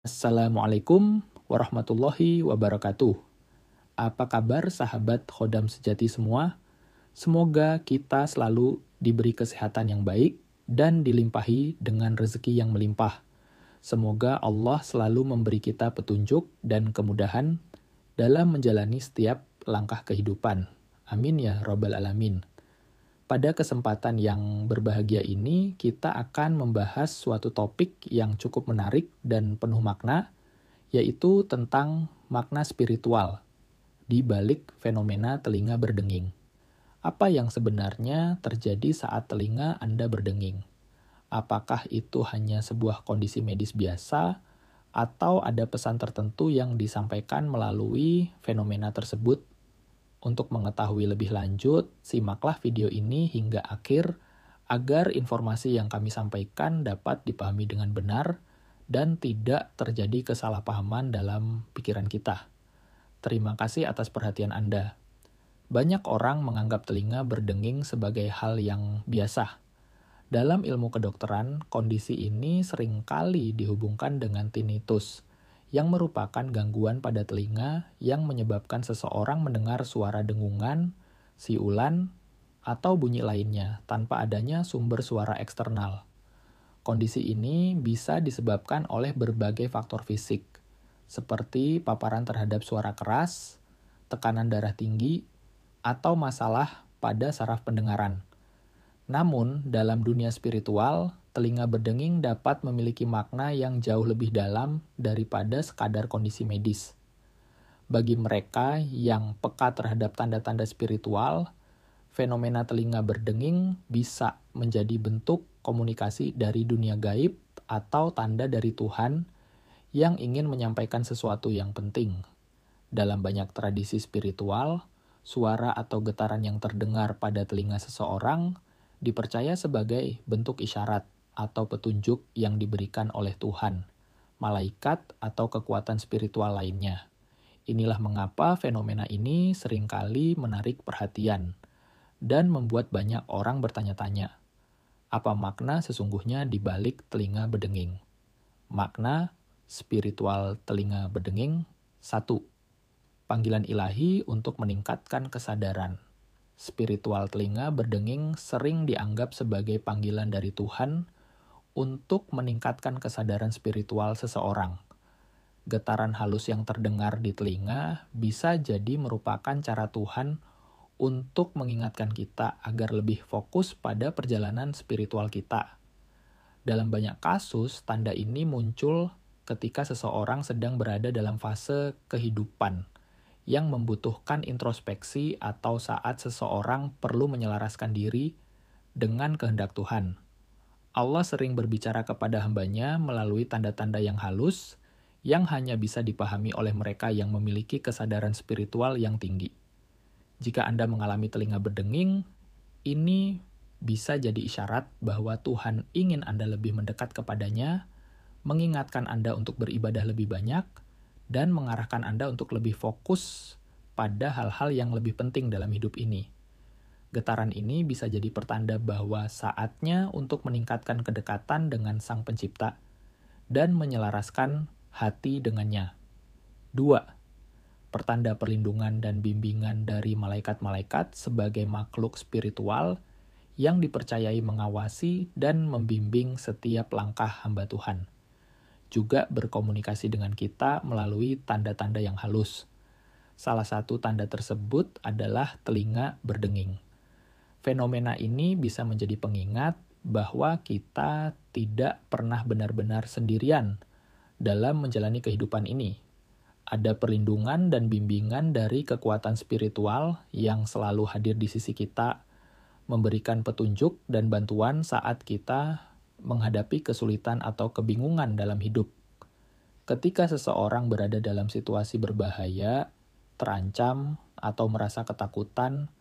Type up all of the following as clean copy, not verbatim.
Assalamualaikum warahmatullahi wabarakatuh. Apa kabar sahabat Khodam sejati semua? Semoga kita selalu diberi kesehatan yang baik dan dilimpahi dengan rezeki yang melimpah. Semoga Allah selalu memberi kita petunjuk dan kemudahan dalam menjalani setiap langkah kehidupan. Amin ya Rabbal Alamin. Pada kesempatan yang berbahagia ini, kita akan membahas suatu topik yang cukup menarik dan penuh makna, yaitu tentang makna spiritual di balik fenomena telinga berdenging. Apa yang sebenarnya terjadi saat telinga Anda berdenging? Apakah itu hanya sebuah kondisi medis biasa, atau ada pesan tertentu yang disampaikan melalui fenomena tersebut? Untuk mengetahui lebih lanjut, simaklah video ini hingga akhir agar informasi yang kami sampaikan dapat dipahami dengan benar dan tidak terjadi kesalahpahaman dalam pikiran kita. Terima kasih atas perhatian Anda. Banyak orang menganggap telinga berdenging sebagai hal yang biasa. Dalam ilmu kedokteran, kondisi ini seringkali dihubungkan dengan tinnitus, yang merupakan gangguan pada telinga yang menyebabkan seseorang mendengar suara dengungan, siulan, atau bunyi lainnya tanpa adanya sumber suara eksternal. Kondisi ini bisa disebabkan oleh berbagai faktor fisik, seperti paparan terhadap suara keras, tekanan darah tinggi, atau masalah pada saraf pendengaran. Namun, dalam dunia spiritual, telinga berdenging dapat memiliki makna yang jauh lebih dalam daripada sekadar kondisi medis. Bagi mereka yang peka terhadap tanda-tanda spiritual, fenomena telinga berdenging bisa menjadi bentuk komunikasi dari dunia gaib atau tanda dari Tuhan yang ingin menyampaikan sesuatu yang penting. Dalam banyak tradisi spiritual, suara atau getaran yang terdengar pada telinga seseorang dipercaya sebagai bentuk isyarat atau petunjuk yang diberikan oleh Tuhan, malaikat, atau kekuatan spiritual lainnya. Inilah mengapa fenomena ini seringkali menarik perhatian dan membuat banyak orang bertanya-tanya, apa makna sesungguhnya di balik telinga berdenging? Makna spiritual telinga berdenging 1. Panggilan ilahi untuk meningkatkan kesadaran. Spiritual telinga berdenging sering dianggap sebagai panggilan dari Tuhan untuk meningkatkan kesadaran spiritual seseorang. Getaran halus yang terdengar di telinga bisa jadi merupakan cara Tuhan untuk mengingatkan kita agar lebih fokus pada perjalanan spiritual kita. Dalam banyak kasus, tanda ini muncul ketika seseorang sedang berada dalam fase kehidupan yang membutuhkan introspeksi atau saat seseorang perlu menyelaraskan diri dengan kehendak Tuhan. Allah sering berbicara kepada hambanya melalui tanda-tanda yang halus yang hanya bisa dipahami oleh mereka yang memiliki kesadaran spiritual yang tinggi. Jika Anda mengalami telinga berdenging, ini bisa jadi isyarat bahwa Tuhan ingin Anda lebih mendekat kepadanya, mengingatkan Anda untuk beribadah lebih banyak, dan mengarahkan Anda untuk lebih fokus pada hal-hal yang lebih penting dalam hidup ini. Getaran ini bisa jadi pertanda bahwa saatnya untuk meningkatkan kedekatan dengan Sang Pencipta dan menyelaraskan hati dengannya. 2. Pertanda perlindungan dan bimbingan dari malaikat-malaikat sebagai makhluk spiritual yang dipercayai mengawasi dan membimbing setiap langkah hamba Tuhan. Juga berkomunikasi dengan kita melalui tanda-tanda yang halus. Salah satu tanda tersebut adalah telinga berdenging. Fenomena ini bisa menjadi pengingat bahwa kita tidak pernah benar-benar sendirian dalam menjalani kehidupan ini. Ada perlindungan dan bimbingan dari kekuatan spiritual yang selalu hadir di sisi kita, memberikan petunjuk dan bantuan saat kita menghadapi kesulitan atau kebingungan dalam hidup. Ketika seseorang berada dalam situasi berbahaya, terancam, atau merasa ketakutan,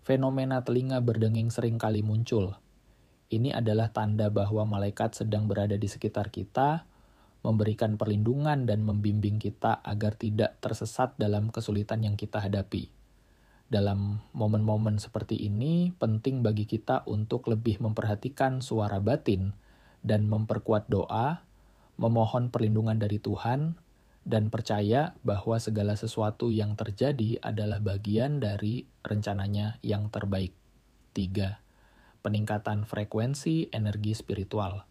fenomena telinga berdenging seringkali muncul. Ini adalah tanda bahwa malaikat sedang berada di sekitar kita, memberikan perlindungan dan membimbing kita agar tidak tersesat dalam kesulitan yang kita hadapi. Dalam momen-momen seperti ini, penting bagi kita untuk lebih memperhatikan suara batin dan memperkuat doa, memohon perlindungan dari Tuhan, dan percaya bahwa segala sesuatu yang terjadi adalah bagian dari rencananya yang terbaik. 3. Peningkatan frekuensi energi spiritual.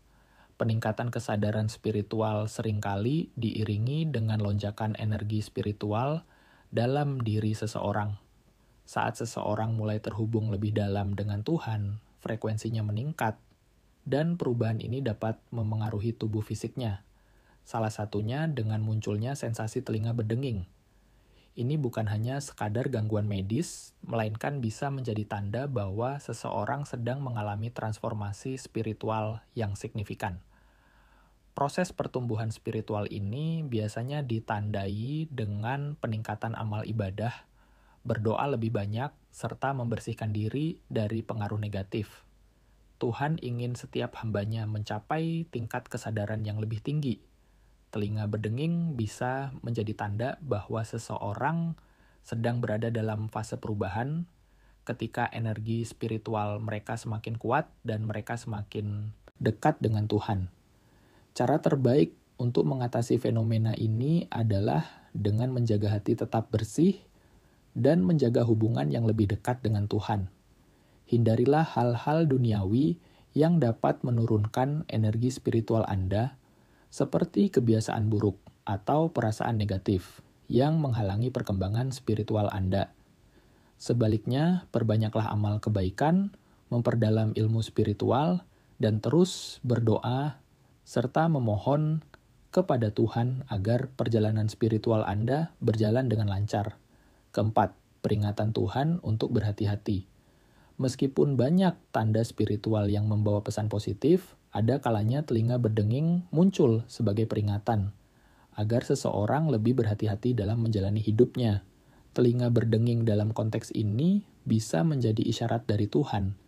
Peningkatan kesadaran spiritual seringkali diiringi dengan lonjakan energi spiritual dalam diri seseorang. Saat seseorang mulai terhubung lebih dalam dengan Tuhan, frekuensinya meningkat, dan perubahan ini dapat memengaruhi tubuh fisiknya. Salah satunya dengan munculnya sensasi telinga berdenging. Ini bukan hanya sekadar gangguan medis, melainkan bisa menjadi tanda bahwa seseorang sedang mengalami transformasi spiritual yang signifikan. Proses pertumbuhan spiritual ini biasanya ditandai dengan peningkatan amal ibadah, berdoa lebih banyak, serta membersihkan diri dari pengaruh negatif. Tuhan ingin setiap hambanya mencapai tingkat kesadaran yang lebih tinggi. Telinga berdenging bisa menjadi tanda bahwa seseorang sedang berada dalam fase perubahan ketika energi spiritual mereka semakin kuat dan mereka semakin dekat dengan Tuhan. Cara terbaik untuk mengatasi fenomena ini adalah dengan menjaga hati tetap bersih dan menjaga hubungan yang lebih dekat dengan Tuhan. Hindarilah hal-hal duniawi yang dapat menurunkan energi spiritual Anda, seperti kebiasaan buruk atau perasaan negatif yang menghalangi perkembangan spiritual Anda. Sebaliknya, perbanyaklah amal kebaikan, memperdalam ilmu spiritual, dan terus berdoa serta memohon kepada Tuhan agar perjalanan spiritual Anda berjalan dengan lancar. Keempat, peringatan Tuhan untuk berhati-hati. Meskipun banyak tanda spiritual yang membawa pesan positif, ada kalanya telinga berdenging muncul sebagai peringatan agar seseorang lebih berhati-hati dalam menjalani hidupnya. Telinga berdenging dalam konteks ini bisa menjadi isyarat dari Tuhan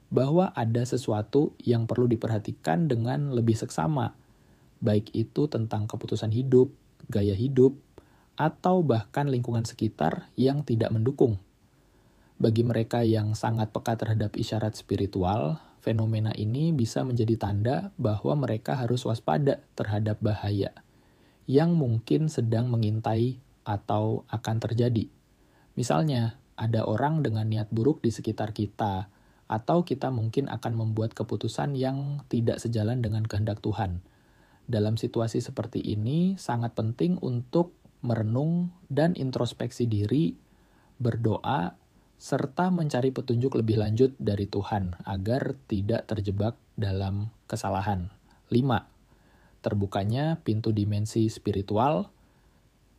bahwa ada sesuatu yang perlu diperhatikan dengan lebih seksama, baik itu tentang keputusan hidup, gaya hidup, atau bahkan lingkungan sekitar yang tidak mendukung. Bagi mereka yang sangat peka terhadap isyarat spiritual, fenomena ini bisa menjadi tanda bahwa mereka harus waspada terhadap bahaya yang mungkin sedang mengintai atau akan terjadi. Misalnya, ada orang dengan niat buruk di sekitar kita, atau kita mungkin akan membuat keputusan yang tidak sejalan dengan kehendak Tuhan. Dalam situasi seperti ini, sangat penting untuk merenung dan introspeksi diri, berdoa, serta mencari petunjuk lebih lanjut dari Tuhan agar tidak terjebak dalam kesalahan. 5. Terbukanya pintu dimensi spiritual.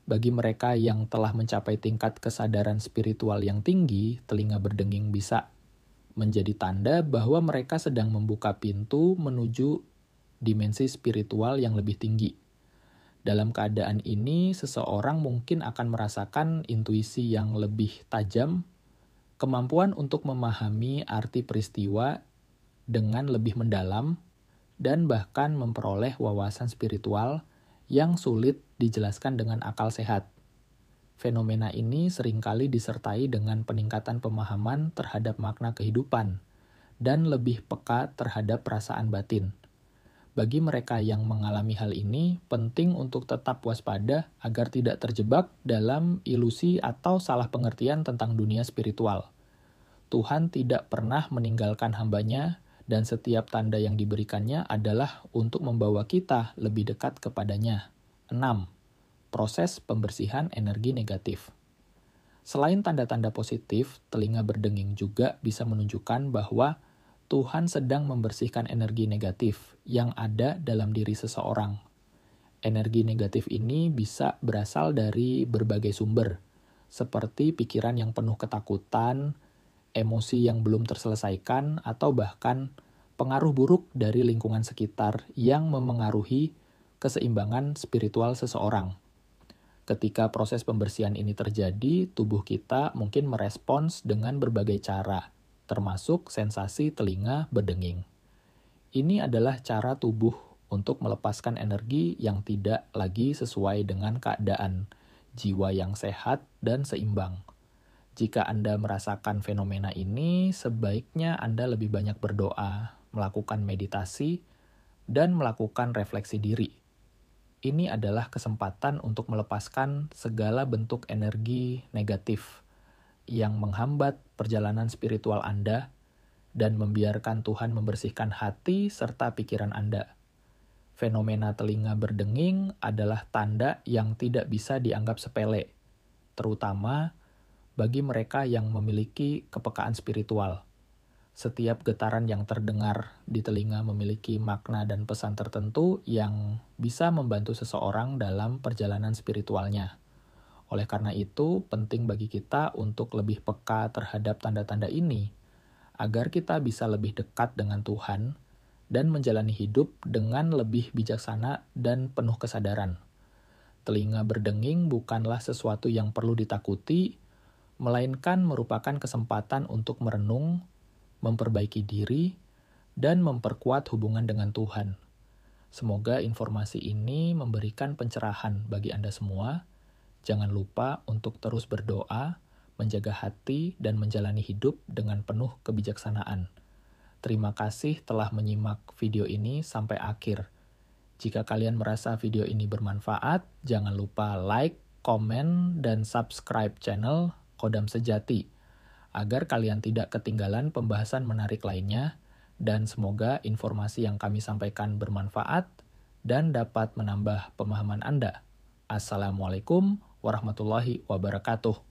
Bagi mereka yang telah mencapai tingkat kesadaran spiritual yang tinggi, telinga berdenging bisa menjadi tanda bahwa mereka sedang membuka pintu menuju dimensi spiritual yang lebih tinggi. Dalam keadaan ini, seseorang mungkin akan merasakan intuisi yang lebih tajam, kemampuan untuk memahami arti peristiwa dengan lebih mendalam, dan bahkan memperoleh wawasan spiritual yang sulit dijelaskan dengan akal sehat. Fenomena ini seringkali disertai dengan peningkatan pemahaman terhadap makna kehidupan dan lebih peka terhadap perasaan batin. Bagi mereka yang mengalami hal ini, penting untuk tetap waspada agar tidak terjebak dalam ilusi atau salah pengertian tentang dunia spiritual. Tuhan tidak pernah meninggalkan hambanya, dan setiap tanda yang diberikannya adalah untuk membawa kita lebih dekat kepadanya. 6. Proses pembersihan energi negatif. Selain tanda-tanda positif, telinga berdenging juga bisa menunjukkan bahwa Tuhan sedang membersihkan energi negatif yang ada dalam diri seseorang. Energi negatif ini bisa berasal dari berbagai sumber, seperti pikiran yang penuh ketakutan, emosi yang belum terselesaikan, atau bahkan pengaruh buruk dari lingkungan sekitar yang memengaruhi keseimbangan spiritual seseorang. Ketika proses pembersihan ini terjadi, tubuh kita mungkin merespons dengan berbagai cara, termasuk sensasi telinga berdenging. Ini adalah cara tubuh untuk melepaskan energi yang tidak lagi sesuai dengan keadaan jiwa yang sehat dan seimbang. Jika Anda merasakan fenomena ini, sebaiknya Anda lebih banyak berdoa, melakukan meditasi, dan melakukan refleksi diri. ini adalah kesempatan untuk melepaskan segala bentuk energi negatif yang menghambat perjalanan spiritual Anda dan membiarkan Tuhan membersihkan hati serta pikiran Anda. Fenomena telinga berdenging adalah tanda yang tidak bisa dianggap sepele, terutama bagi mereka yang memiliki kepekaan spiritual. Setiap getaran yang terdengar di telinga memiliki makna dan pesan tertentu yang bisa membantu seseorang dalam perjalanan spiritualnya. Oleh karena itu, penting bagi kita untuk lebih peka terhadap tanda-tanda ini, agar kita bisa lebih dekat dengan Tuhan dan menjalani hidup dengan lebih bijaksana dan penuh kesadaran. Telinga berdenging bukanlah sesuatu yang perlu ditakuti, melainkan merupakan kesempatan untuk merenung, memperbaiki diri, dan memperkuat hubungan dengan Tuhan. Semoga informasi ini memberikan pencerahan bagi Anda semua. Jangan lupa untuk terus berdoa, menjaga hati, dan menjalani hidup dengan penuh kebijaksanaan. Terima kasih telah menyimak video ini sampai akhir. Jika kalian merasa video ini bermanfaat, jangan lupa like, komen, dan subscribe channel Kodam Sejati, agar kalian tidak ketinggalan pembahasan menarik lainnya, dan semoga informasi yang kami sampaikan bermanfaat dan dapat menambah pemahaman Anda. Assalamualaikum warahmatullahi wabarakatuh.